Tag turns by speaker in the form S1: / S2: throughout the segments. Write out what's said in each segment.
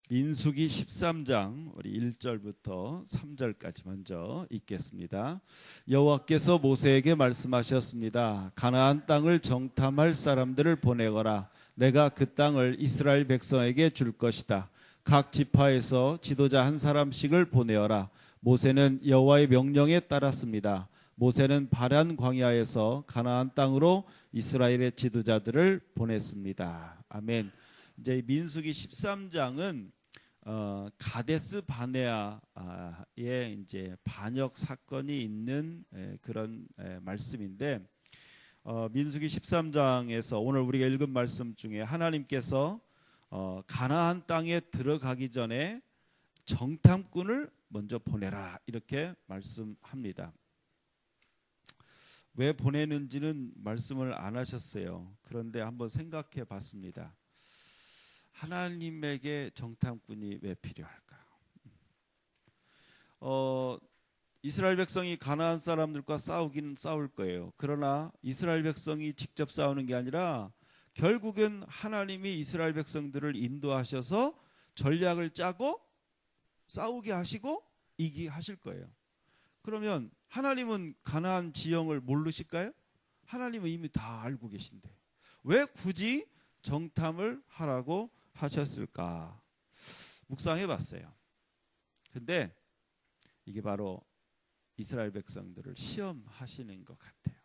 S1: 민수기 13장 우리 1절부터 3절까지 먼저 읽겠습니다. 여호와께서 모세에게 말씀하셨습니다. 가나안 땅을 정탐할 사람들을 보내거라. 내가 그 땅을 이스라엘 백성에게 줄 것이다. 각 지파에서 지도자 한 사람씩을 보내어라. 모세는 여호와의 명령에 따랐습니다. 모세는 바란 광야에서 가나안 땅으로 이스라엘의 지도자들을 보냈습니다. 아멘. 이제 민수기 13장은 가데스 바네아의 이제 반역 사건이 있는 그런 말씀인데, 민수기 13장에서 오늘 우리가 읽은 말씀 중에 하나님께서 가나안 땅에 들어가기 전에 정탐꾼을 먼저 보내라 이렇게 말씀합니다. 왜 보내는지는 말씀을 안 하셨어요. 그런데 한번 생각해 봤습니다. 하나님에게 정탐꾼이 왜 필요할까? 이스라엘 백성이 가나안 사람들과 싸우기는 싸울 거예요. 그러나 이스라엘 백성이 직접 싸우는 게 아니라 결국은 하나님이 이스라엘 백성들을 인도하셔서 전략을 짜고 싸우게 하시고 이기게 하실 거예요. 그러면 하나님은 가나안 지형을 모르실까요? 하나님은 이미 다 알고 계신데 왜 굳이 정탐을 하라고 하셨을까? 묵상해 봤어요. 근데 이게 바로 이스라엘 백성들을 시험하시는 것 같아요.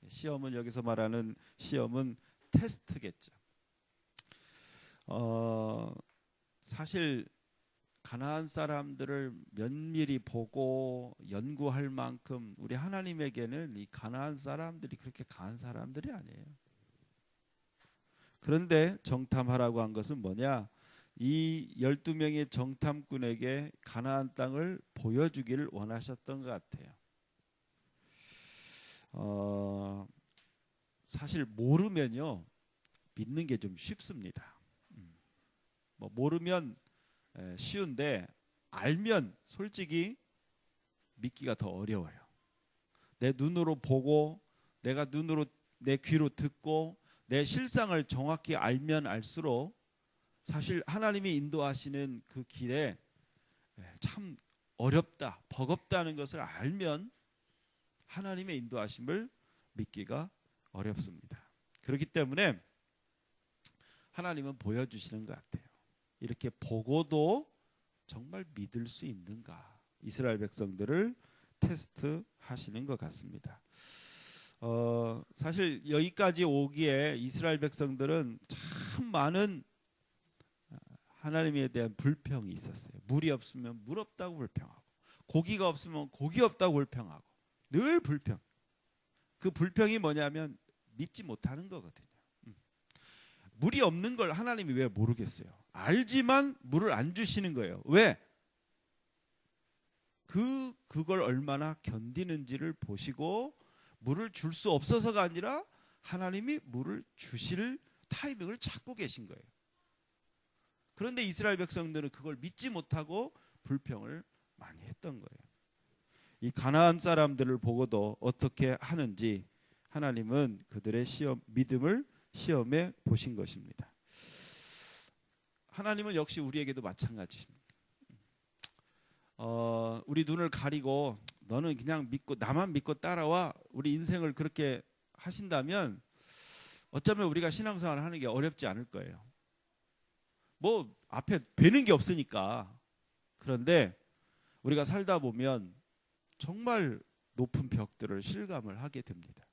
S1: 시험은 여기서 말하는 시험은 테스트겠죠. 사실 가나안 사람들을 면밀히 보고 연구할 만큼 우리 하나님에게는 이 가나안 사람들이 그렇게 강한 사람들이 아니에요. 그런데 정탐하라고 한 것은 뭐냐? 이 12명의 정탐꾼에게 가나안 땅을 보여주기를 원하셨던 것 같아요. 사실 모르면요 믿는 게 좀 쉽습니다. 뭐 모르면 쉬운데 알면 솔직히 믿기가 더 어려워요. 내 눈으로 보고 내가 눈으로 내 귀로 듣고 내 실상을 정확히 알면 알수록 사실 하나님이 인도하시는 그 길에 참 어렵다, 버겁다는 것을 알면 하나님의 인도하심을 믿기가 어렵습니다. 그렇기 때문에 하나님은 보여주시는 것 같아요. 이렇게 보고도 정말 믿을 수 있는가? 이스라엘 백성들을 테스트하시는 것 같습니다. 사실 여기까지 오기에 이스라엘 백성들은 참 많은 하나님에 대한 불평이 있었어요. 물이 없으면 물 없다고 불평하고 고기가 없으면 고기 없다고 불평하고 늘 불평. 그 불평이 뭐냐면 믿지 못하는 거거든요. 물이 없는 걸 하나님이 왜 모르겠어요? 알지만 물을 안 주시는 거예요. 왜? 그걸 얼마나 견디는지를 보시고 물을 줄 수 없어서가 아니라 하나님이 물을 주실 타이밍을 찾고 계신 거예요. 그런데 이스라엘 백성들은 그걸 믿지 못하고 불평을 많이 했던 거예요. 이 가나안 사람들을 보고도 어떻게 하는지 하나님은 그들의 믿음을 시험해 보신 것입니다. 하나님은 역시 우리에게도 마찬가지입니다. 우리 눈을 가리고 너는 그냥 믿고 나만 믿고 따라와 우리 인생을 그렇게 하신다면 어쩌면 우리가 신앙생활을 하는 게 어렵지 않을 거예요. 뭐 앞에 뵈는 게 없으니까. 그런데 우리가 살다 보면 정말 높은 벽들을 실감을 하게 됩니다.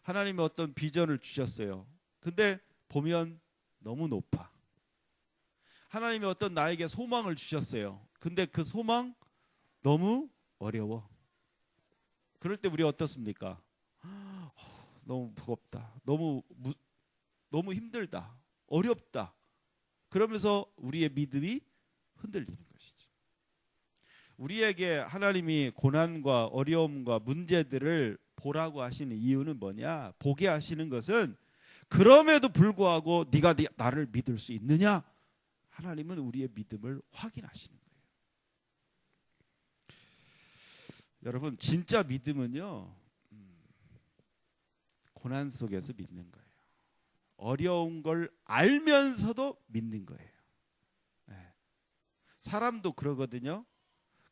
S1: 하나님이 어떤 비전을 주셨어요. 근데 보면 너무 높아. 하나님이 어떤 나에게 소망을 주셨어요. 근데 그 소망 너무 어려워. 그럴 때 우리 어떻습니까? 너무 무겁다. 너무 힘들다. 어렵다. 그러면서 우리의 믿음이 흔들리는 것이죠. 우리에게 하나님이 고난과 어려움과 문제들을 보라고 하시는 이유는 뭐냐? 보게 하시는 것은 그럼에도 불구하고 네가 나를 믿을 수 있느냐? 하나님은 우리의 믿음을 확인하시는 거예요. 여러분 진짜 믿음은요 고난 속에서 믿는 거예요. 어려운 걸 알면서도 믿는 거예요. 사람도 그러거든요.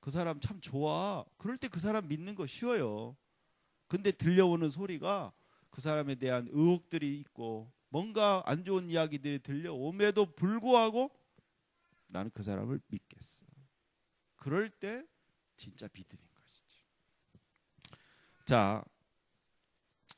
S1: 그 사람 참 좋아. 그럴 때 그 사람 믿는 거 쉬워요. 근데 들려오는 소리가 그 사람에 대한 의혹들이 있고 뭔가 안 좋은 이야기들이 들려옴에도 불구하고 나는 그 사람을 믿겠어. 그럴 때 진짜 믿음인 것이죠. 자,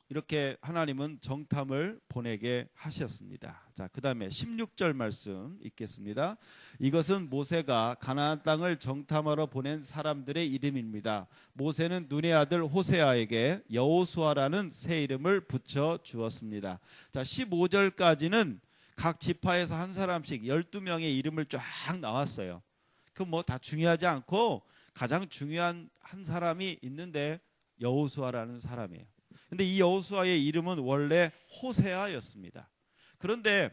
S1: 이렇게 하나님은 정탐을 보내게 하셨습니다. 자, 그 다음에 16절 말씀 읽겠습니다. 이것은 모세가 가나안 땅을 정탐하러 보낸 사람들의 이름입니다. 모세는 눈의 아들 호세아에게 여호수아라는 새 이름을 붙여 주었습니다. 자, 15절까지는 각 지파에서 한 사람씩 12명의 이름을 쫙 나왔어요. 그 뭐 다 중요하지 않고 가장 중요한 한 사람이 있는데 여호수아라는 사람이에요. 근데 이 여호수아의 이름은 원래 호세아였습니다. 그런데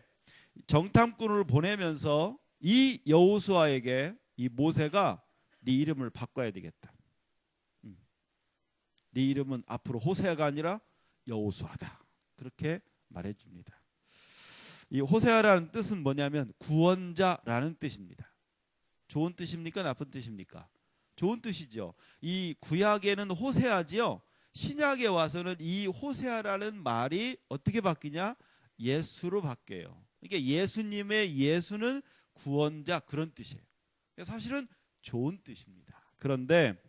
S1: 정탐꾼을 보내면서 이 여호수아에게 이 모세가 네 이름을 바꿔야 되겠다. 네 이름은 앞으로 호세아가 아니라 여호수아다. 그렇게 말해줍니다. 이 호세아라는 뜻은 뭐냐면 구원자라는 뜻입니다. 좋은 뜻입니까? 나쁜 뜻입니까? 좋은 뜻이죠. 이 구약에는 호세아지요. 신약에 와서는 이 호세아라는 말이 어떻게 바뀌냐? 예수로 바뀌어요. 그러니까 예수님의 예수는 구원자 그런 뜻이에요. 사실은 좋은 뜻입니다. 그런데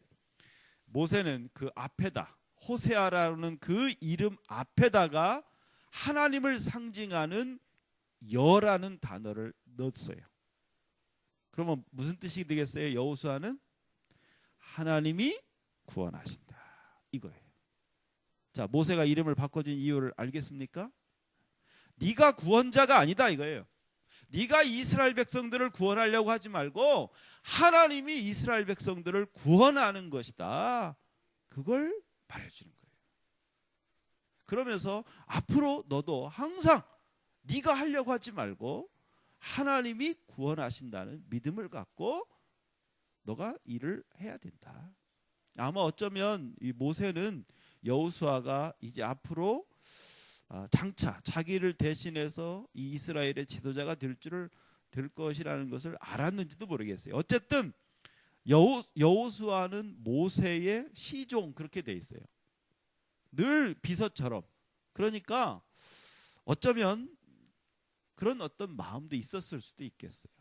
S1: 모세는 그 앞에다 호세아라는 그 이름 앞에다가 하나님을 상징하는 여라는 단어를 넣었어요. 그러면 무슨 뜻이 되겠어요? 여호수아는 하나님이 구원하신다 이거예요. 자, 모세가 이름을 바꿔준 이유를 알겠습니까? 네가 구원자가 아니다 이거예요. 네가 이스라엘 백성들을 구원하려고 하지 말고 하나님이 이스라엘 백성들을 구원하는 것이다. 그걸 말해주는 거예요. 그러면서 앞으로 너도 항상 네가 하려고 하지 말고 하나님이 구원하신다는 믿음을 갖고 너가 일을 해야 된다. 아마 어쩌면 이 모세는 여호수아가 이제 앞으로 장차 자기를 대신해서 이 이스라엘의 지도자가 될 것이라는 것을 알았는지도 모르겠어요. 어쨌든 여호수아는 모세의 시종 그렇게 돼 있어요. 늘 비서처럼. 그러니까 어쩌면 그런 어떤 마음도 있었을 수도 있겠어요.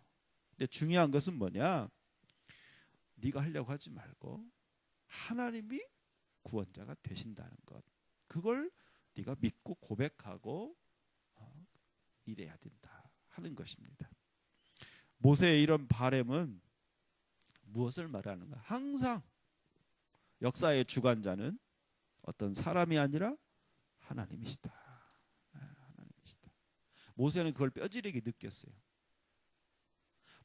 S1: 근데 중요한 것은 뭐냐? 네가 하려고 하지 말고 하나님이 구원자가 되신다는 것. 그걸 네가 믿고 고백하고 일해야 된다 하는 것입니다. 모세의 이런 바람은 무엇을 말하는가? 항상 역사의 주관자는 어떤 사람이 아니라 하나님이시다. 하나님이시다. 모세는 그걸 뼈저리게 느꼈어요.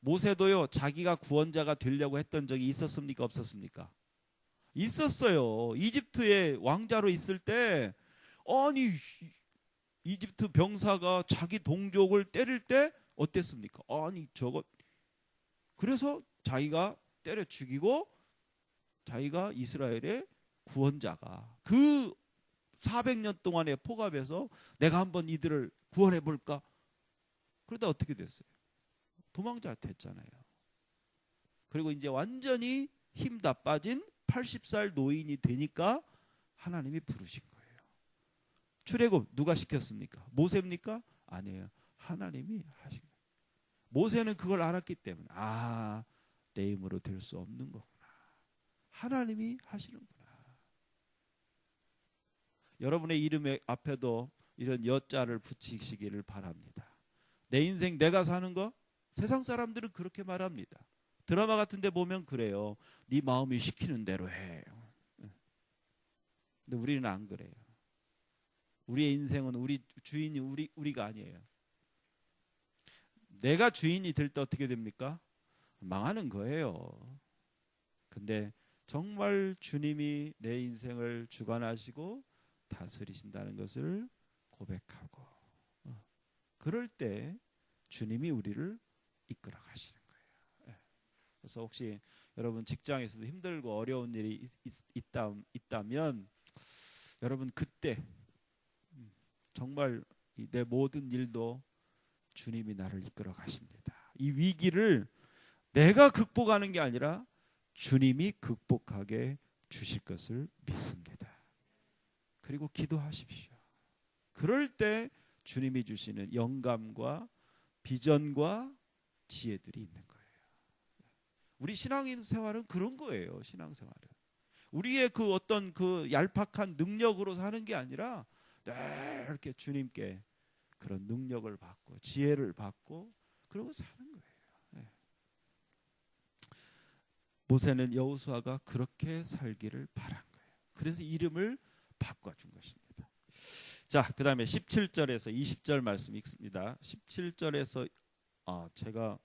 S1: 모세도요 자기가 구원자가 되려고 했던 적이 있었습니까? 없었습니까? 있었어요. 이집트의 왕자로 있을 때 아니 이집트 병사가 자기 동족을 때릴 때 어땠습니까? 아니 저거 그래서 자기가 때려 죽이고 자기가 이스라엘의 구원자가 그 400년 동안의 포갑에서 내가 한번 이들을 구원해 볼까? 그러다 어떻게 됐어요? 도망자 됐잖아요. 그리고 이제 완전히 힘 다 빠진 80살 노인이 되니까 하나님이 부르신 거예요. 출애굽 누가 시켰습니까? 모세입니까? 아니에요. 하나님이 하신 거예요. 모세는 그걸 알았기 때문에 내 힘으로 될 수 없는 거구나. 하나님이 하시는구나. 여러분의 이름의 앞에도 이런 여자를 붙이시기를 바랍니다. 내 인생 내가 사는 거 세상 사람들은 그렇게 말합니다. 드라마 같은 데 보면 그래요. 네 마음이 시키는 대로 해. 근데 우리는 안 그래요. 우리의 인생은 우리 주인이 우리가 아니에요. 내가 주인이 될 때 어떻게 됩니까? 망하는 거예요. 근데 정말 주님이 내 인생을 주관하시고 다스리신다는 것을 고백하고 그럴 때 주님이 우리를 이끌어 가시는 거예요. 그래서 혹시 여러분 직장에서도 힘들고 어려운 일이 있다면 여러분 그때 정말 내 모든 일도 주님이 나를 이끌어 가십니다. 이 위기를 내가 극복하는 게 아니라 주님이 극복하게 주실 것을 믿습니다. 그리고 기도하십시오. 그럴 때 주님이 주시는 영감과 비전과 지혜들이 있는 거예요. 우리 신앙생활은 그런 거예요. 신앙생활은 우리의 그 어떤 그 얄팍한 능력으로 사는 게 아니라 이렇게 주님께 그런 능력을 받고 지혜를 받고 그러고 사는 거예요. 모세는 여호수아가 그렇게 살기를 바란 거예요. 그래서 이름을 바꿔준 것입니다. 자, 그 다음에 17절에서 20절 말씀 읽습니다. 17절에서 제가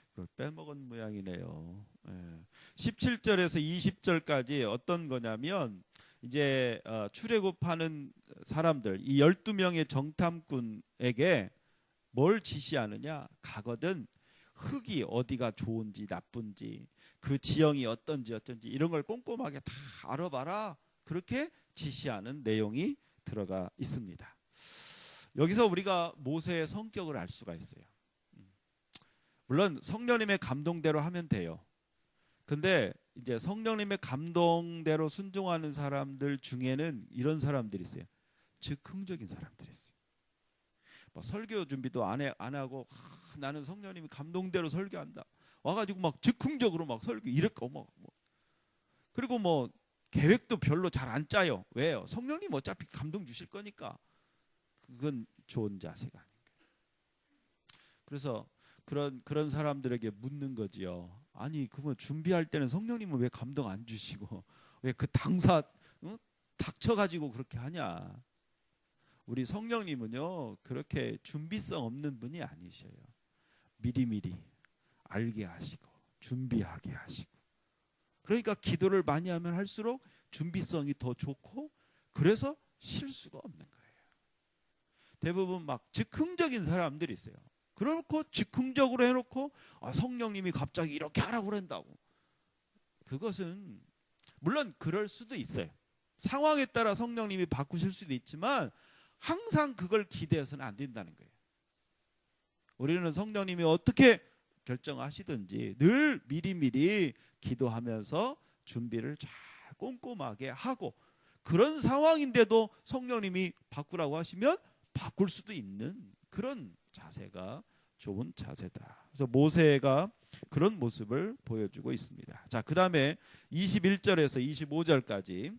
S1: 그걸 빼먹은 모양이네요. 17절에서 20절까지 어떤 거냐면 이제 출애굽하는 사람들 이 12명의 정탐꾼에게 뭘 지시하느냐, 가거든 흙이 어디가 좋은지 나쁜지 그 지형이 어떤지 이런 걸 꼼꼼하게 다 알아봐라, 그렇게 지시하는 내용이 들어가 있습니다. 여기서 우리가 모세의 성격을 알 수가 있어요. 물론 성령님의 감동대로 하면 돼요. 근데 이제 성령님의 감동대로 순종하는 사람들 중에는 이런 사람들이 있어요. 즉흥적인 사람들이 있어요. 막 설교 준비도 안 하고 나는 성령님이 감동대로 설교한다. 와가지고 막 즉흥적으로 막 설교 이렇게 뭐 그리고 뭐 계획도 별로 잘 안 짜요. 왜요? 성령님 어차피 감동 주실 거니까. 그건 좋은 자세가 아닌가. 그래서 그런 사람들에게 묻는 거지요. 아니 그러면 준비할 때는 성령님은 왜 감동 안 주시고 왜 그 당사 닥쳐가지고 그렇게 하냐. 우리 성령님은요 그렇게 준비성 없는 분이 아니셔요. 미리미리 알게 하시고 준비하게 하시고, 그러니까 기도를 많이 하면 할수록 준비성이 더 좋고 그래서 실수가 없는 거예요. 대부분 막 즉흥적인 사람들이 있어요. 그렇고 즉흥적으로 해놓고 성령님이 갑자기 이렇게 하라고 그런다고. 그것은 물론 그럴 수도 있어요. 상황에 따라 성령님이 바꾸실 수도 있지만 항상 그걸 기대해서는 안 된다는 거예요. 우리는 성령님이 어떻게 결정하시든지 늘 미리미리 기도하면서 준비를 잘 꼼꼼하게 하고, 그런 상황인데도 성령님이 바꾸라고 하시면 바꿀 수도 있는 그런 자세가 좋은 자세다. 그래서 모세가 그런 모습을 보여주고 있습니다. 자, 그 다음에 21절에서 25절까지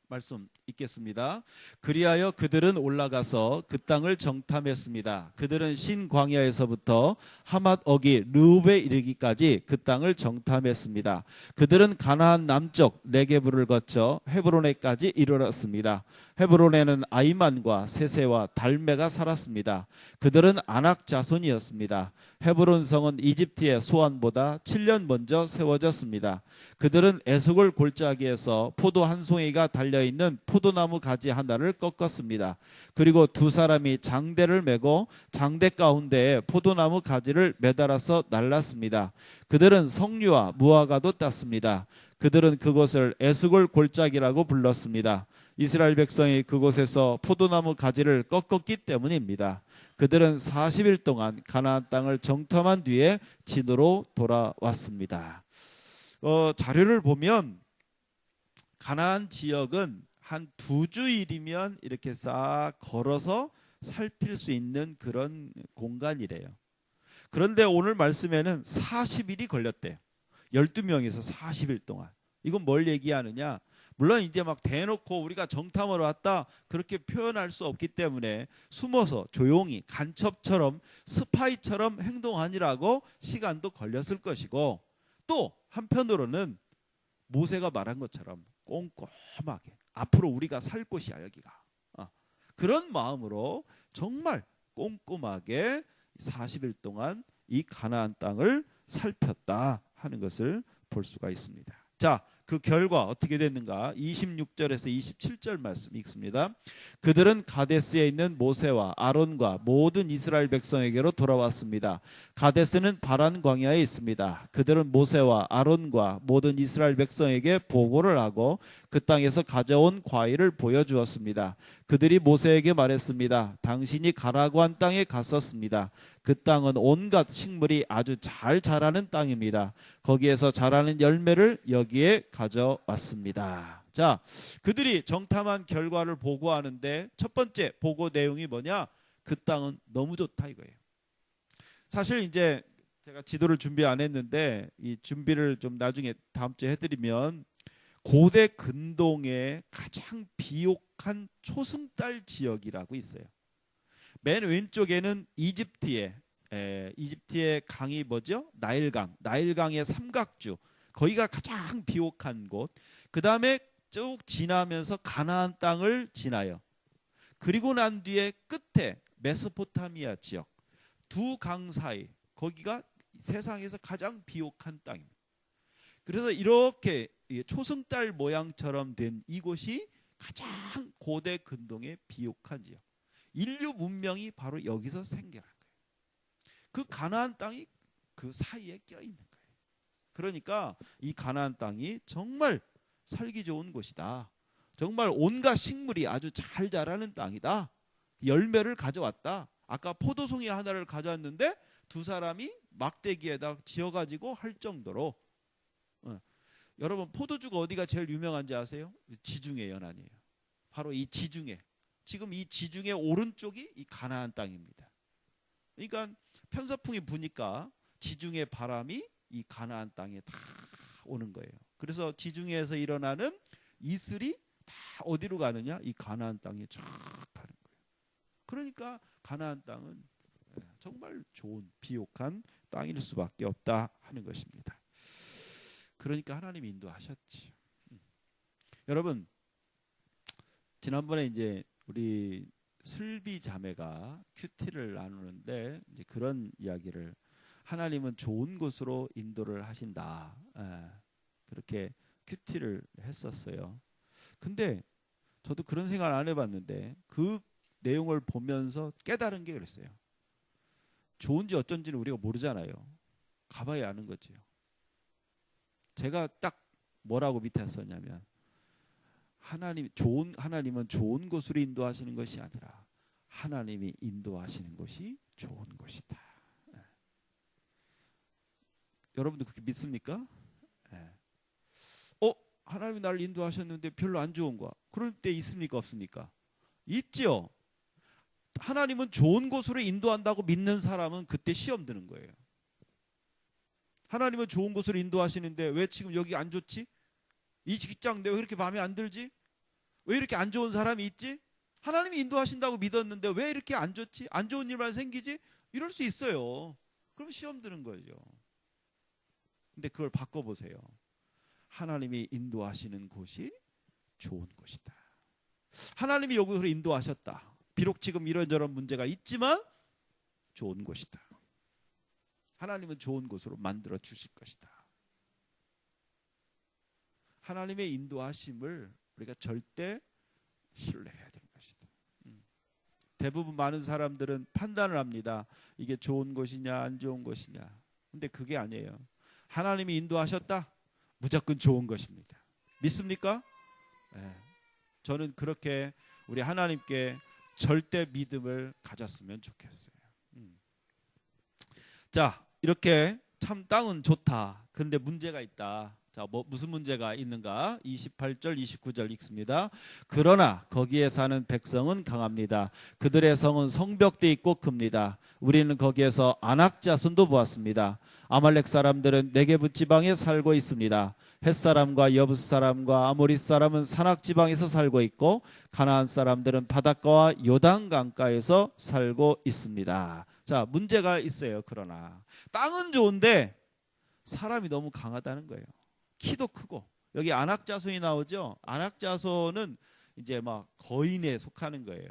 S1: 말씀 읽겠습니다. 그리하여 그들은 올라가서 그 땅을 정탐했습니다. 그들은 신 광야에서부터 하맛 어기 르웁에 이르기까지 그 땅을 정탐했습니다. 그들은 가나안 남쪽 네게브를 거쳐 헤브론에까지 이르렀습니다. 헤브론에는 아이만과 세세와 달메가 살았습니다. 그들은 아낙 자손이었습니다. 헤브론 성은 이집트의 소안보다 7년 먼저 세워졌습니다. 그들은 에스골 골짜기에서 포도 한 송이가 달려있는 포도나무 가지 하나를 꺾었습니다. 그리고 두 사람이 장대를 메고 장대 가운데에 포도나무 가지를 매달아서 날랐습니다. 그들은 석류와 무화과도 땄습니다. 그들은 그곳을 에스골 골짜기라고 불렀습니다. 이스라엘 백성이 그곳에서 포도나무 가지를 꺾었기 때문입니다. 그들은 40일 동안 가나안 땅을 정탐한 뒤에 진으로 돌아왔습니다. 자료를 보면 가나안 지역은 한 2주일이면 이렇게 싹 걸어서 살필 수 있는 그런 공간이래요. 그런데 오늘 말씀에는 40일이 걸렸대요. 12명에서 40일 동안. 이건 뭘 얘기하느냐? 물론 이제 막 대놓고 우리가 정탐하러 왔다 그렇게 표현할 수 없기 때문에 숨어서 조용히 간첩처럼 스파이처럼 행동하느라고 시간도 걸렸을 것이고, 또 한편으로는 모세가 말한 것처럼 꼼꼼하게 앞으로 우리가 살 곳이야 여기가, 그런 마음으로 정말 꼼꼼하게 40일 동안 이 가나안 땅을 살폈다 하는 것을 볼 수가 있습니다. 자, 그 결과 어떻게 됐는가? 26절에서 27절 말씀 읽습니다. 그들은 가데스에 있는 모세와 아론과 모든 이스라엘 백성에게로 돌아왔습니다. 가데스는 바란 광야에 있습니다. 그들은 모세와 아론과 모든 이스라엘 백성에게 보고를 하고 그 땅에서 가져온 과일을 보여주었습니다. 그들이 모세에게 말했습니다. 당신이 가라고 한 땅에 갔었습니다. 그 땅은 온갖 식물이 아주 잘 자라는 땅입니다. 거기에서 자라는 열매를 여기에 가져왔습니다. 자, 그들이 정탐한 결과를 보고하는데 첫 번째 보고 내용이 뭐냐? 그 땅은 너무 좋다 이거예요. 사실 이제 제가 지도를 준비 안 했는데 이 준비를 좀 나중에 다음 주에 해드리면 고대 근동의 가장 비옥한 초승달 지역이라고 있어요. 맨 왼쪽에는 이집트의 강이 뭐죠? 나일강의 삼각주, 거기가 가장 비옥한 곳. 그 다음에 쭉 지나면서 가나안 땅을 지나요. 그리고 난 뒤에 끝에 메소포타미아 지역, 두 강 사이, 거기가 세상에서 가장 비옥한 땅입니다. 그래서 이렇게 초승달 모양처럼 된 이곳이 가장 고대 근동의 비옥한 지역. 인류 문명이 바로 여기서 생겨난 거예요. 그 가나안 땅이 그 사이에 껴 있는 거예요. 그러니까 이 가나안 땅이 정말 살기 좋은 곳이다. 정말 온갖 식물이 아주 잘 자라는 땅이다. 열매를 가져왔다. 아까 포도송이 하나를 가져왔는데 두 사람이 막대기에다 지어가지고 할 정도로. 여러분 포도주가 어디가 제일 유명한지 아세요? 지중해 연안이에요. 바로 이 지중해. 지금 이 지중해 오른쪽이 이 가나안 땅입니다. 그러니까 편서풍이 부니까 지중해 바람이 이 가나안 땅에 다 오는 거예요. 그래서 지중해에서 일어나는 이슬이 다 어디로 가느냐? 이 가나안 땅에 쫙 가는 거예요. 그러니까 가나안 땅은 정말 좋은 비옥한 땅일 수밖에 없다 하는 것입니다. 그러니까 하나님이 인도하셨지. 여러분 지난번에 이제 우리 슬비 자매가 큐티를 나누는데 이제 그런 이야기를 하나님은 좋은 곳으로 인도를 하신다. 그렇게 큐티를 했었어요. 근데 저도 그런 생각 안 해봤는데 그 내용을 보면서 깨달은 게 그랬어요. 좋은지 어쩐지는 우리가 모르잖아요. 가봐야 아는 거죠. 제가 딱 뭐라고 밑에 썼냐면 하나님은 좋은 곳으로 인도하시는 것이 아니라 하나님이 인도하시는 것이 좋은 곳이다. 여러분도 그렇게 믿습니까? 하나님이 나를 인도하셨는데 별로 안 좋은 거야. 그럴 때 있습니까? 없습니까? 있죠. 하나님은 좋은 곳으로 인도한다고 믿는 사람은 그때 시험 드는 거예요. 하나님은 좋은 곳으로 인도하시는데 왜 지금 여기 안 좋지? 이 직장 내 왜 이렇게 마음에 안 들지? 왜 이렇게 안 좋은 사람이 있지? 하나님이 인도하신다고 믿었는데 왜 이렇게 안 좋지? 안 좋은 일만 생기지? 이럴 수 있어요. 그럼 시험 드는 거죠. 근데 그걸 바꿔보세요. 하나님이 인도하시는 곳이 좋은 곳이다. 하나님이 여기로 인도하셨다. 비록 지금 이런저런 문제가 있지만 좋은 곳이다. 하나님은 좋은 곳으로 만들어 주실 것이다. 하나님의 인도하심을 우리가 절대 신뢰해야 되는 것이다. 대부분 많은 사람들은 판단을 합니다. 이게 좋은 곳이냐 안 좋은 곳이냐. 근데 그게 아니에요. 하나님이 인도하셨다. 무조건 좋은 것입니다. 믿습니까? 네. 저는 그렇게 우리 하나님께 절대 믿음을 가졌으면 좋겠어요. 자, 이렇게 참 땅은 좋다. 근데 문제가 있다. 자, 무슨 문제가 있는가? 28절, 29절 읽습니다. 그러나 거기에 사는 백성은 강합니다. 그들의 성은 성벽도 있고 큽니다. 우리는 거기에서 아낙 자손도 보았습니다. 아말렉 사람들은 네게부 지방에 살고 있습니다. 헷 사람과 여부스 사람과 아모리 사람은 산악 지방에서 살고 있고 가나안 사람들은 바닷가와 요단 강가에서 살고 있습니다. 자, 문제가 있어요. 그러나 땅은 좋은데 사람이 너무 강하다는 거예요. 키도 크고 여기 아낙 자손이 나오죠. 아낙 자손은 이제 막 거인에 속하는 거예요.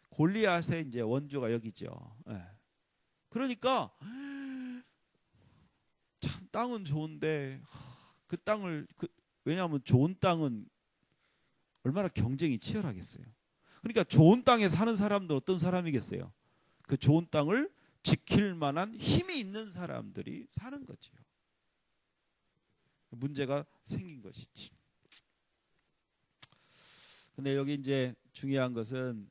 S1: 골리앗의 이제 원조가 여기죠. 네. 그러니까 참 땅은 좋은데 그 땅을 왜냐하면 좋은 땅은 얼마나 경쟁이 치열하겠어요. 그러니까 좋은 땅에 사는 사람들 어떤 사람이겠어요? 그 좋은 땅을 지킬 만한 힘이 있는 사람들이 사는 거지요. 문제가 생긴 것이지. 근데 여기 이제 중요한 것은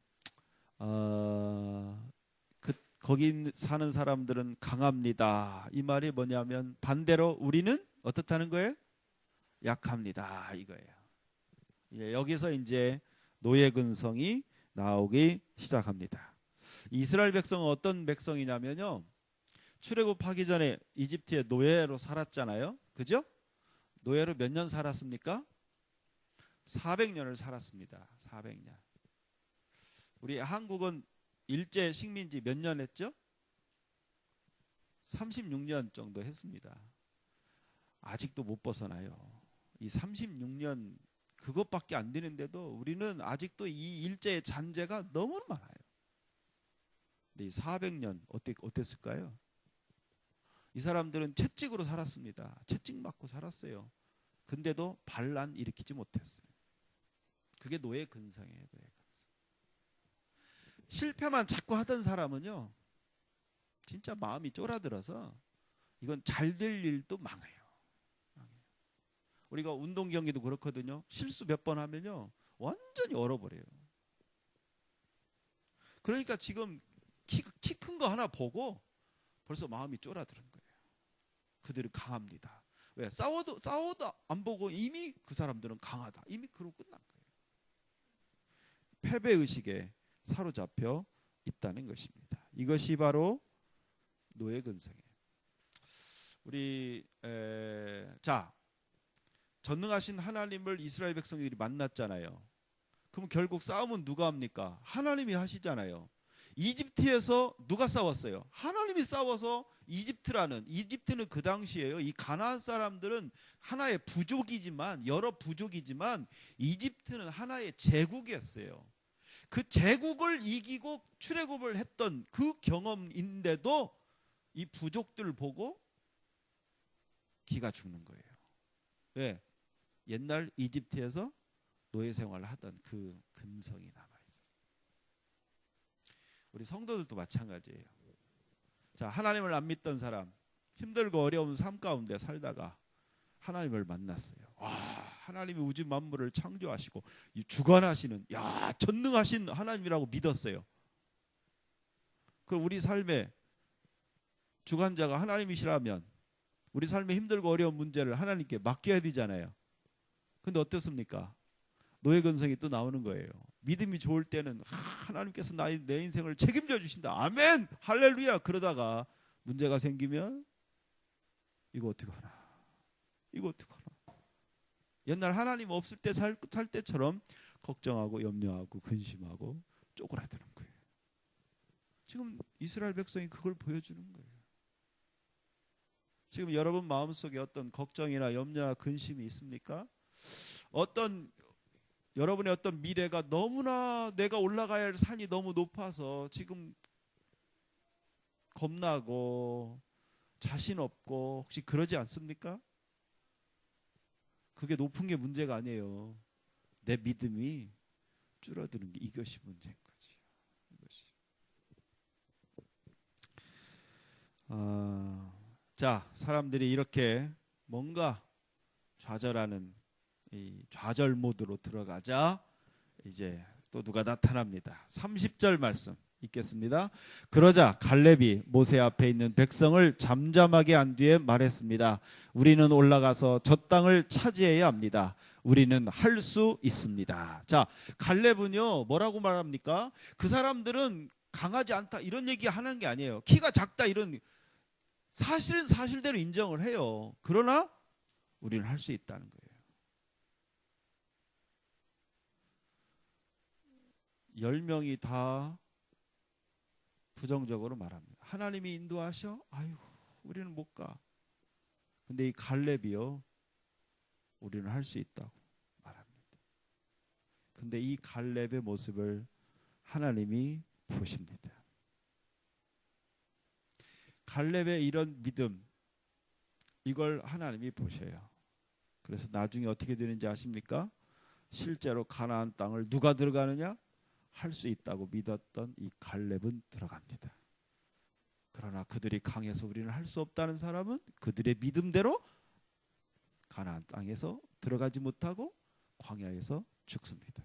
S1: 거기 사는 사람들은 강합니다. 이 말이 뭐냐면 반대로 우리는 어떻다는 거예요? 약합니다. 이거예요. 여기서 이제 노예 근성이 나오기 시작합니다. 이스라엘 백성은 어떤 백성이냐면요. 출애굽하기 전에 이집트에 노예로 살았잖아요. 그죠? 노예로 몇 년 살았습니까? 400년을 살았습니다. 400년. 우리 한국은 일제 식민지 몇 년 했죠? 36년 정도 했습니다. 아직도 못 벗어나요. 이 36년 그것밖에 안 되는데도 우리는 아직도 이 일제의 잔재가 너무 많아요. 근데 이 400년 어땠을까요? 이 사람들은 채찍으로 살았습니다. 채찍 맞고 살았어요. 근데도 반란 일으키지 못했어요. 그게 노예 근성이에요. 노예 근성. 실패만 자꾸 하던 사람은요, 진짜 마음이 쫄아들어서 이건 잘 될 일도 망해요. 우리가 운동 경기도 그렇거든요. 실수 몇 번 하면요, 완전히 얼어버려요. 그러니까 지금 키 큰 거 하나 보고 벌써 마음이 쫄아드는 거예요. 그들은 강합니다. 왜? 싸워도 안 보고 이미 그 사람들은 강하다. 이미 그러고 끝난 거예요. 패배의식에 사로잡혀 있다는 것입니다. 이것이 바로 노예 근성이에요. 우리 자, 전능하신 하나님을 이스라엘 백성들이 만났잖아요. 그럼 결국 싸움은 누가 합니까? 하나님이 하시잖아요. 이집트에서 누가 싸웠어요? 하나님이 싸워서 이집트는 그 당시에요. 이 가나안 사람들은 하나의 부족이지만, 여러 부족이지만 이집트는 하나의 제국이었어요. 그 제국을 이기고 출애굽을 했던 그 경험인데도 이 부족들을 보고 기가 죽는 거예요. 왜? 옛날 이집트에서 노예 생활을 하던 그 근성이 남아있었어요. 우리 성도들도 마찬가지예요. 자, 하나님을 안 믿던 사람, 힘들고 어려운 삶 가운데 살다가 하나님을 만났어요. 와, 하나님이 우주 만물을 창조하시고 주관하시는, 야, 전능하신 하나님이라고 믿었어요. 그럼 우리 삶의 주관자가 하나님이시라면 우리 삶의 힘들고 어려운 문제를 하나님께 맡겨야 되잖아요. 근데 어떻습니까? 노예 근성이 또 나오는 거예요. 믿음이 좋을 때는 하나님께서 내 인생을 책임져 주신다. 아멘! 할렐루야! 그러다가 문제가 생기면 이거 어떡하나? 이거 어떡하나? 옛날 하나님 없을 때 살 때처럼 걱정하고 염려하고 근심하고 쪼그라드는 거예요. 지금 이스라엘 백성이 그걸 보여주는 거예요. 지금 여러분 마음속에 어떤 걱정이나 염려나 근심이 있습니까? 여러분의 어떤 미래가 너무나 내가 올라가야 할 산이 너무 높아서 지금 겁나고 자신 없고 혹시 그러지 않습니까? 그게 높은 게 문제가 아니에요. 내 믿음이 줄어드는 게 이것이 문제인 거지. 이것이. 자, 사람들이 이렇게 뭔가 좌절하는 이 좌절 모드로 들어가자 이제 또 누가 나타납니다. 30절 말씀 읽겠습니다. 그러자 갈렙이 모세 앞에 있는 백성을 잠잠하게 한 뒤에 말했습니다. 우리는 올라가서 저 땅을 차지해야 합니다. 우리는 할 수 있습니다. 자, 갈렙은요 뭐라고 말합니까? 그 사람들은 강하지 않다 이런 얘기 하는 게 아니에요. 키가 작다 이런 사실은 사실대로 인정을 해요. 그러나 우리는 할 수 있다는 거예요. 10명이 다 부정적으로 말합니다. 하나님이 인도하셔? 아유, 우리는 못 가. 근데 이 갈렙이요, 우리는 할 수 있다고 말합니다. 근데 이 갈렙의 모습을 하나님이 보십니다. 갈렙의 이런 믿음, 이걸 하나님이 보셔요. 그래서 나중에 어떻게 되는지 아십니까? 실제로 가나안 땅을 누가 들어가느냐? 할 수 있다고 믿었던 이 갈렙은 들어갑니다. 그러나 그들이 강해서 우리는 할 수 없다는 사람은 그들의 믿음대로 가나안 땅에서 들어가지 못하고 광야에서 죽습니다.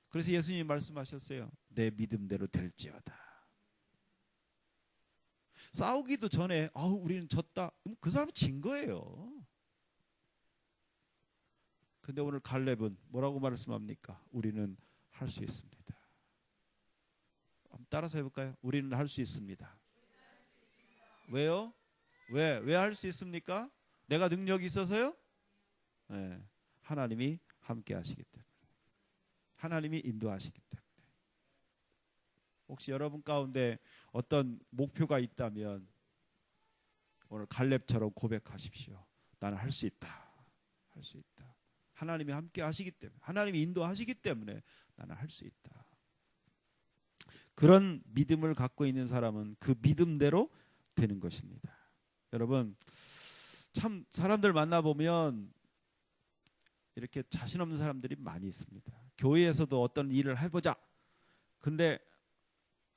S1: 그래서 예수님이 말씀하셨어요. 내 믿음대로 될지어다. 싸우기도 전에 우리는 졌다. 그 사람은 진 거예요. 근데 오늘 갈렙은 뭐라고 말씀합니까? 우리는 할 수 있습니다. 한번 따라서 해볼까요? 우리는 할 수 있습니다. 왜요? 왜 할 수 있습니까? 내가 능력이 있어서요? 네. 하나님이 함께 하시기 때문에. 하나님이 인도하시기 때문에. 혹시 여러분 가운데 어떤 목표가 있다면 오늘 갈렙처럼 고백하십시오. 나는 할 수 있다. 할 수 있다. 하나님이 함께 하시기 때문에, 하나님이 인도하시기 때문에 나는 할 수 있다. 그런 믿음을 갖고 있는 사람은 그 믿음대로 되는 것입니다. 여러분, 참 사람들 만나보면 이렇게 자신 없는 사람들이 많이 있습니다. 교회에서도 어떤 일을 해보자. 근데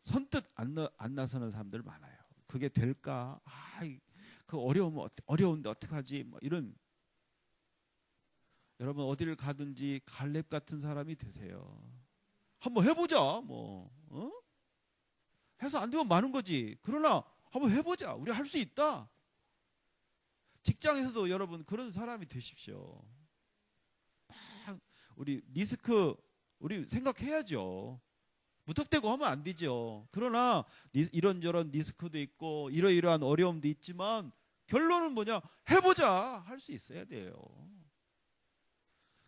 S1: 선뜻 안 나서는 사람들 많아요. 그게 될까? 그 어려운데 어떡하지? 뭐 이런. 여러분 어디를 가든지 갈렙 같은 사람이 되세요. 한번 해보자. 해서 안 되면 마는 거지. 그러나 한번 해보자. 우리 할 수 있다. 직장에서도 여러분 그런 사람이 되십시오. 우리 리스크 우리 생각해야죠. 무턱대고 하면 안 되죠. 그러나 이런저런 리스크도 있고 이러이러한 어려움도 있지만 결론은 뭐냐? 해보자. 할 수 있어야 돼요.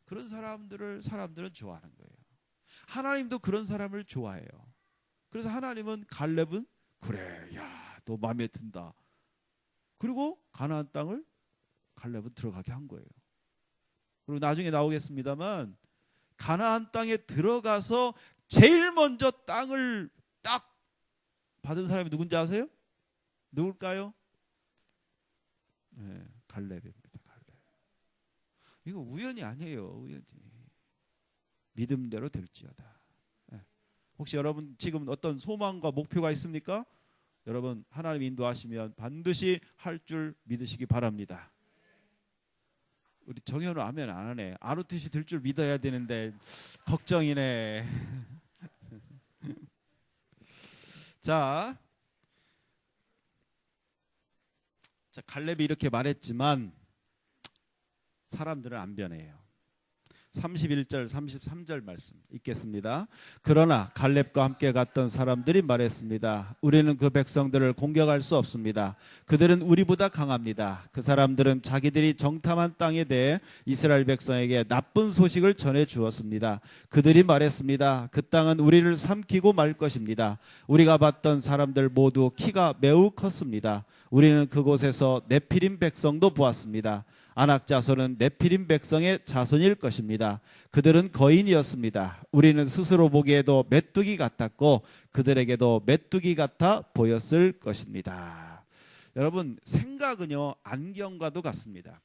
S1: 그런 사람들은 좋아하는 거예요. 하나님도 그런 사람을 좋아해요. 그래서 하나님은 갈렙은 그래, 야, 너 마음에 든다. 그리고 가나안 땅을 갈렙은 들어가게 한 거예요. 그리고 나중에 나오겠습니다만 가나안 땅에 들어가서 제일 먼저 땅을 딱 받은 사람이 누군지 아세요? 누굴까요? 네, 갈렙입니다. 이거 우연이 아니에요. 우연히. 믿음대로 될지어다. 혹시 여러분 지금 어떤 소망과 목표가 있습니까? 여러분 하나님 인도하시면 반드시 할 줄 믿으시기 바랍니다. 우리 정현우 아멘 안 하네. 아르텟이 될 줄 믿어야 되는데 걱정이네. 자, 갈렙이 이렇게 말했지만 사람들은 안 변해요. 31절 33절 말씀 읽겠습니다. 그러나 갈렙과 함께 갔던 사람들이 말했습니다. 우리는 그 백성들을 공격할 수 없습니다. 그들은 우리보다 강합니다. 그 사람들은 자기들이 정탐한 땅에 대해 이스라엘 백성에게 나쁜 소식을 전해 주었습니다. 그들이 말했습니다. 그 땅은 우리를 삼키고 말 것입니다. 우리가 봤던 사람들 모두 키가 매우 컸습니다. 우리는 그곳에서 네피림 백성도 보았습니다. 아낙 자손은 네피림 백성의 자손일 것입니다. 그들은 거인이었습니다. 우리는 스스로 보기에도 메뚜기 같았고 그들에게도 메뚜기 같아 보였을 것입니다. 여러분 생각은요 안경과도 같습니다.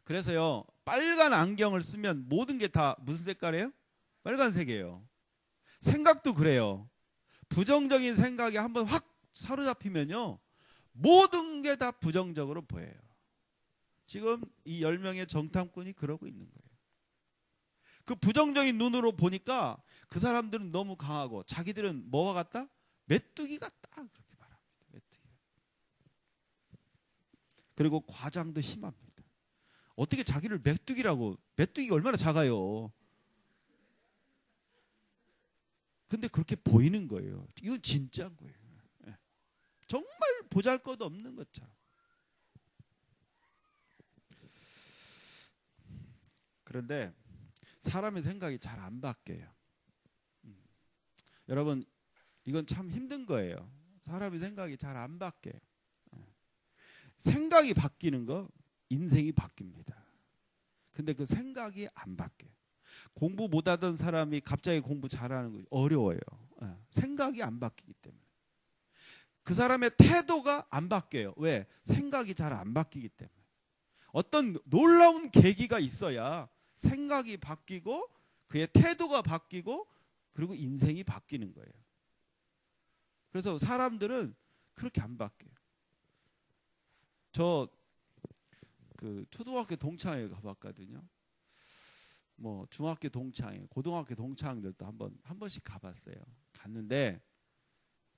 S1: 그래서요 빨간 안경을 쓰면 모든 게 다 무슨 색깔이에요? 빨간색이에요. 생각도 그래요. 부정적인 생각이 한번 확 사로잡히면요 모든 게 다 부정적으로 보여요. 지금 이 10명의 정탐꾼이 그러고 있는 거예요. 그 부정적인 눈으로 보니까 그 사람들은 너무 강하고 자기들은 뭐와 같다? 메뚜기 같다. 그렇게 말합니다. 메뚜기. 그리고 과장도 심합니다. 어떻게 자기를 메뚜기라고? 메뚜기가 얼마나 작아요. 근데 그렇게 보이는 거예요. 이건 진짜인 거예요. 정말 보잘것없는 것처럼. 그런데 사람의 생각이 잘 안 바뀌어요. 여러분 이건 참 힘든 거예요. 사람의 생각이 잘 안 바뀌어요. 생각이 바뀌는 거 인생이 바뀝니다. 근데 그 생각이 안 바뀌어요. 공부 못하던 사람이 갑자기 공부 잘하는 거 어려워요. 생각이 안 바뀌기 때문에. 그 사람의 태도가 안 바뀌어요. 왜? 생각이 잘 안 바뀌기 때문에. 어떤 놀라운 계기가 있어야 생각이 바뀌고 그의 태도가 바뀌고 그리고 인생이 바뀌는 거예요. 그래서 사람들은 그렇게 안 바뀌어요. 저 그 초등학교 동창회 가봤거든요. 뭐 중학교 동창회, 고등학교 동창들도 한 번씩 가봤어요. 갔는데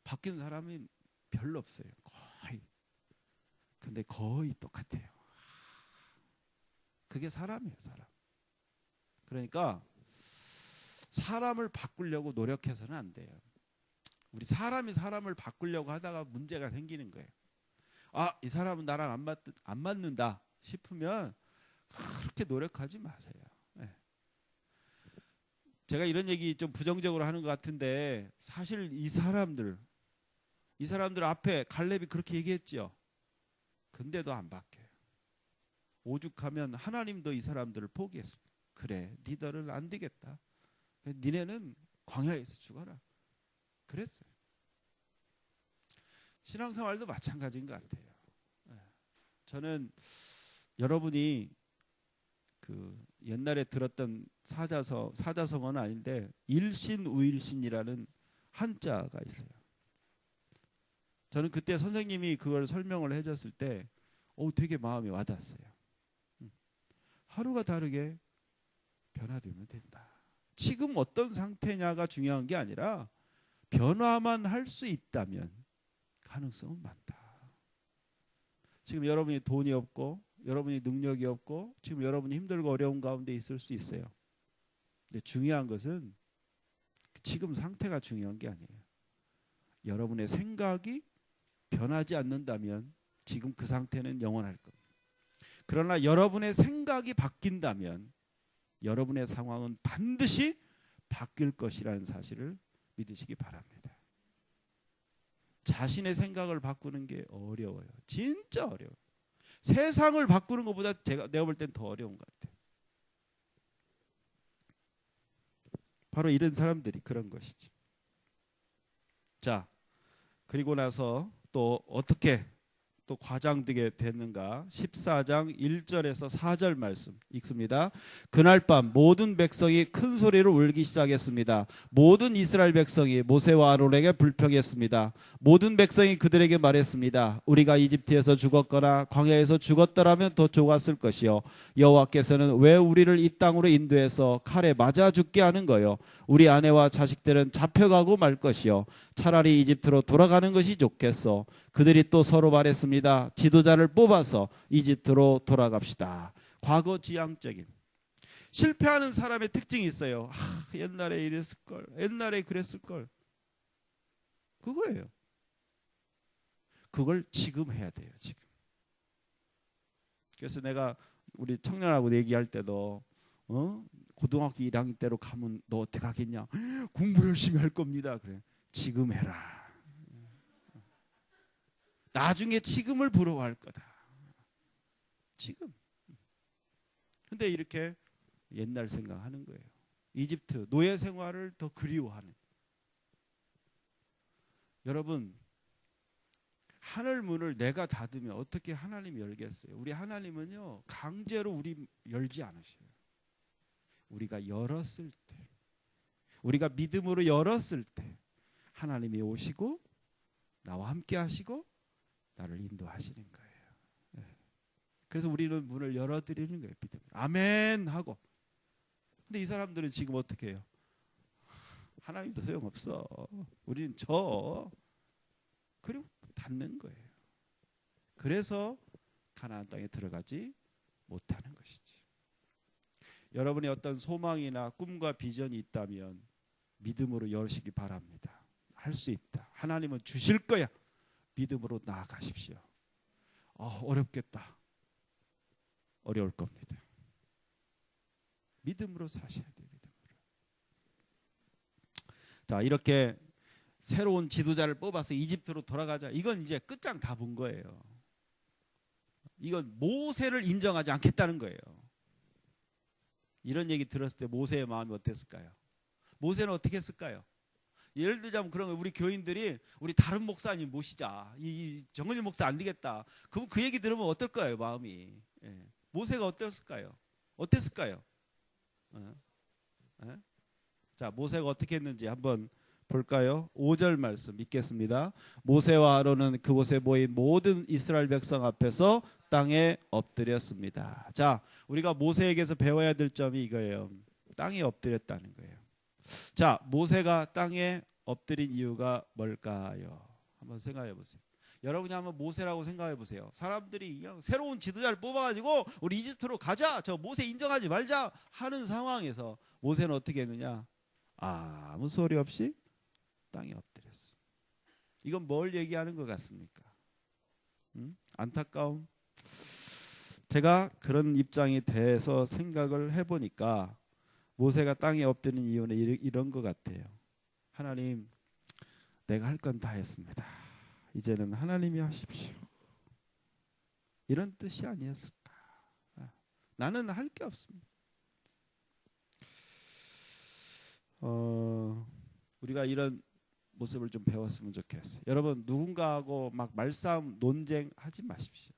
S1: 바뀐 사람이 별로 없어요. 거의. 근데 거의 똑같아요. 그게 사람이에요, 사람. 그러니까 사람을 바꾸려고 노력해서는 안 돼요. 우리 사람이 사람을 바꾸려고 하다가 문제가 생기는 거예요. 아, 이 사람은 나랑 안 맞는다 싶으면 그렇게 노력하지 마세요. 네. 제가 이런 얘기 좀 부정적으로 하는 것 같은데 사실 이 사람들 앞에 갈렙이 그렇게 얘기했죠. 근데도 안 바뀌어요. 오죽하면 하나님도 이 사람들을 포기했습니다. 그래, 니들은 안 되겠다. 니네는 광야에서 죽어라. 그랬어요. 신앙생활도 마찬가지인 것 같아요. 저는 여러분이 그 옛날에 들었던 사자성어는 아닌데 일신우일신이라는 한자가 있어요. 저는 그때 선생님이 그걸 설명을 해줬을 때 되게 마음이 와닿았어요. 하루가 다르게 변화되면 된다. 지금 어떤 상태냐가 중요한 게 아니라 변화만 할 수 있다면 가능성은 많다. 지금 여러분이 돈이 없고 여러분이 능력이 없고 지금 여러분이 힘들고 어려운 가운데 있을 수 있어요. 근데 중요한 것은 지금 상태가 중요한 게 아니에요. 여러분의 생각이 변하지 않는다면 지금 그 상태는 영원할 겁니다. 그러나 여러분의 생각이 바뀐다면 여러분의 상황은 반드시 바뀔 것이라는 사실을 믿으시기 바랍니다. 자신의 생각을 바꾸는 게 어려워요. 진짜 어려워요. 세상을 바꾸는 것보다 내가 볼 땐 더 어려운 것 같아요. 바로 이런 사람들이 그런 것이지. 자, 그리고 나서 또 어떻게 또 과장되게 됐는가? 14장 1절에서 4절 말씀 읽습니다. 그날 밤 모든 백성이 큰 소리로 울기 시작했습니다. 모든 이스라엘 백성이 모세와 아론에게 불평했습니다. 모든 백성이 그들에게 말했습니다. 우리가 이집트에서 죽었거나 광야에서 죽었더라면 더 좋았을 것이요. 여호와께서는 왜 우리를 이 땅으로 인도해서 칼에 맞아 죽게 하는 거요? 우리 아내와 자식들은 잡혀가고 말 것이요. 차라리 이집트로 돌아가는 것이 좋겠어. 그들이 또 서로 말했습니다. 지도자를 뽑아서 이집트로 돌아갑시다. 과거지향적인 실패하는 사람의 특징이 있어요. 옛날에 이랬을걸, 옛날에 그랬을걸. 그거예요. 그걸 지금 해야 돼요. 지금. 그래서 내가 우리 청년하고 얘기할 때도 고등학교 1학년 때로 가면 너 어떻게 하겠냐? 공부 열심히 할 겁니다. 그래. 지금 해라. 나중에 지금을 부러워할 거다. 지금. 근데 이렇게 옛날 생각하는 거예요. 이집트 노예 생활을 더 그리워하는. 여러분, 하늘 문을 내가 닫으면 어떻게 하나님이 열겠어요? 우리 하나님은요, 강제로 우리 열지 않으셔요. 우리가 열었을 때, 우리가 믿음으로 열었을 때 하나님이 오시고 나와 함께 하시고 나를 인도하시는 거예요. 네. 그래서 우리는 문을 열어드리는 거예요. 믿음. 아멘 하고. 근데 이 사람들은 지금 어떻게 해요? 하나님도 소용없어. 우리는 그리고 닫는 거예요. 그래서 가나안 땅에 들어가지 못하는 것이지. 여러분의 어떤 소망이나 꿈과 비전이 있다면 믿음으로 열시기 바랍니다. 할 수 있다. 하나님은 주실 거야. 믿음으로 나아가십시오. 어렵겠다. 어려울 겁니다. 믿음으로 사셔야 돼요. 믿음으로. 자, 이렇게 새로운 지도자를 뽑아서 이집트로 돌아가자. 이건 이제 끝장 다 본 거예요. 이건 모세를 인정하지 않겠다는 거예요. 이런 얘기 들었을 때 모세의 마음이 어땠을까요? 모세는 어떻게 했을까요? 예를 들자면 그런 거, 우리 교인들이 우리 다른 목사님 모시자. 이 정은일 목사 안 되겠다. 그럼 그 얘기 들으면 어떨 거예요, 마음이? 예. 모세가 어땠을까요? 자, 모세가 어떻게 했는지 한번 볼까요? 5절 말씀 읽겠습니다. 모세와 아론은 그곳에 모인 모든 이스라엘 백성 앞에서 땅에 엎드렸습니다. 자, 우리가 모세에게서 배워야 될 점이 이거예요. 땅에 엎드렸다는 거예요. 자, 모세가 땅에 엎드린 이유가 뭘까요? 한번 생각해 보세요. 여러분이 한번 모세라고 생각해 보세요. 사람들이 그냥 새로운 지도자를 뽑아가지고 우리 이집트로 가자, 저 모세 인정하지 말자 하는 상황에서 모세는 어떻게 했느냐? 아무 소리 없이 땅에 엎드렸어. 이건 뭘 얘기하는 것 같습니까? 안타까움. 제가 그런 입장이 돼서 생각을 해보니까 모세가 땅에 엎드린 이유는 이런 것 같아요. 하나님, 내가 할 건 다 했습니다. 이제는 하나님이 하십시오. 이런 뜻이 아니었을까? 나는 할 게 없습니다. 우리가 이런 모습을 좀 배웠으면 좋겠어요. 여러분, 누군가하고 막 말싸움, 논쟁하지 마십시오.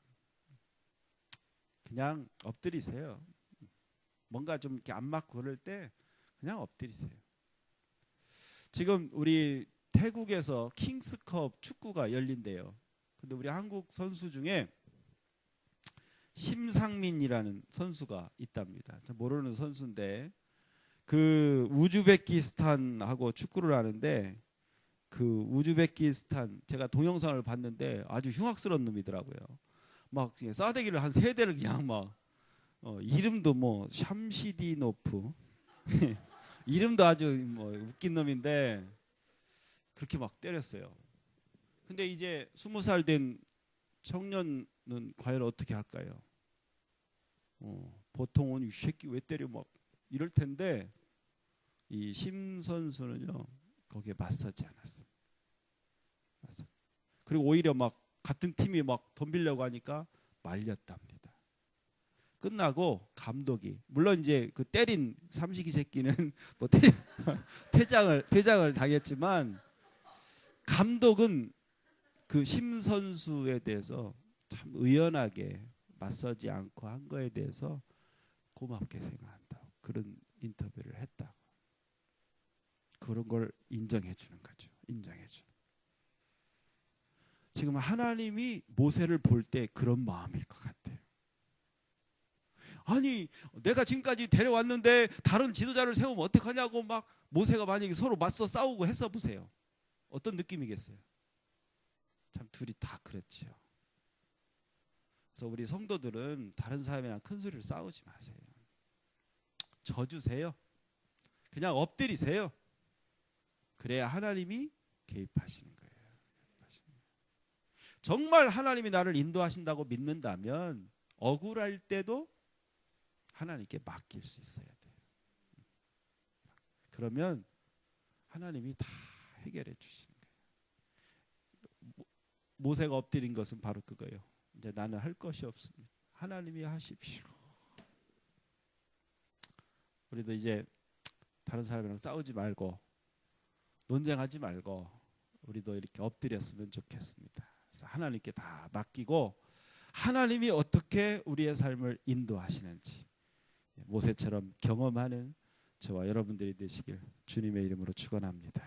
S1: 그냥 엎드리세요. 뭔가 좀 이렇게 안 맞고 그럴 때 그냥 엎드리세요. 지금 우리 태국에서 킹스컵 축구가 열린대요. 근데 우리 한국 선수 중에 심상민이라는 선수가 있답니다. 모르는 선수인데 그 우즈베키스탄하고 축구를 하는데 그 우즈베키스탄 제가 동영상을 봤는데 아주 흉악스러운 놈이더라고요. 막 싸대기를 한 3대를 그냥 막 이름도 뭐 샴시디노프 이름도 아주 뭐 웃긴 놈인데 그렇게 막 때렸어요. 근데 이제 20살 된 청년은 과연 어떻게 할까요? 보통은 이 새끼 왜 때려 막 이럴 텐데 이 심 선수는요 거기에 맞서지 않았어요. 그리고 오히려 막 같은 팀이 막 덤비려고 하니까 말렸답니다. 끝나고 감독이 물론 이제 그 때린 삼식이 새끼는 뭐 퇴장을 당했지만 감독은 그 심 선수에 대해서 참 의연하게 맞서지 않고 한 거에 대해서 고맙게 생각한다. 그런 인터뷰를 했다고. 그런 걸 인정해 주는 거죠. 인정해 주는. 지금 하나님이 모세를 볼 때 그런 마음일 것 같아요. 아니 내가 지금까지 데려왔는데 다른 지도자를 세우면 어떡하냐고 막 모세가 만약에 서로 맞서 싸우고 했어 보세요. 어떤 느낌이겠어요? 참 둘이 다 그렇지요. 그래서 우리 성도들은 다른 사람이랑 큰 소리를 싸우지 마세요. 져주세요. 그냥 엎드리세요. 그래야 하나님이 개입하시는 거예요. 정말 하나님이 나를 인도하신다고 믿는다면 억울할 때도 하나님께 맡길 수 있어야 돼요. 그러면 하나님이 다 해결해 주시는 거예요. 모세가 엎드린 것은 바로 그거예요. 이제 나는 할 것이 없습니다. 하나님이 하십시오. 우리도 이제 다른 사람이랑 싸우지 말고 논쟁하지 말고 우리도 이렇게 엎드렸으면 좋겠습니다. 그래서 하나님께 다 맡기고 하나님이 어떻게 우리의 삶을 인도하시는지 모세처럼 경험하는 저와 여러분들이 되시길 주님의 이름으로 축원합니다.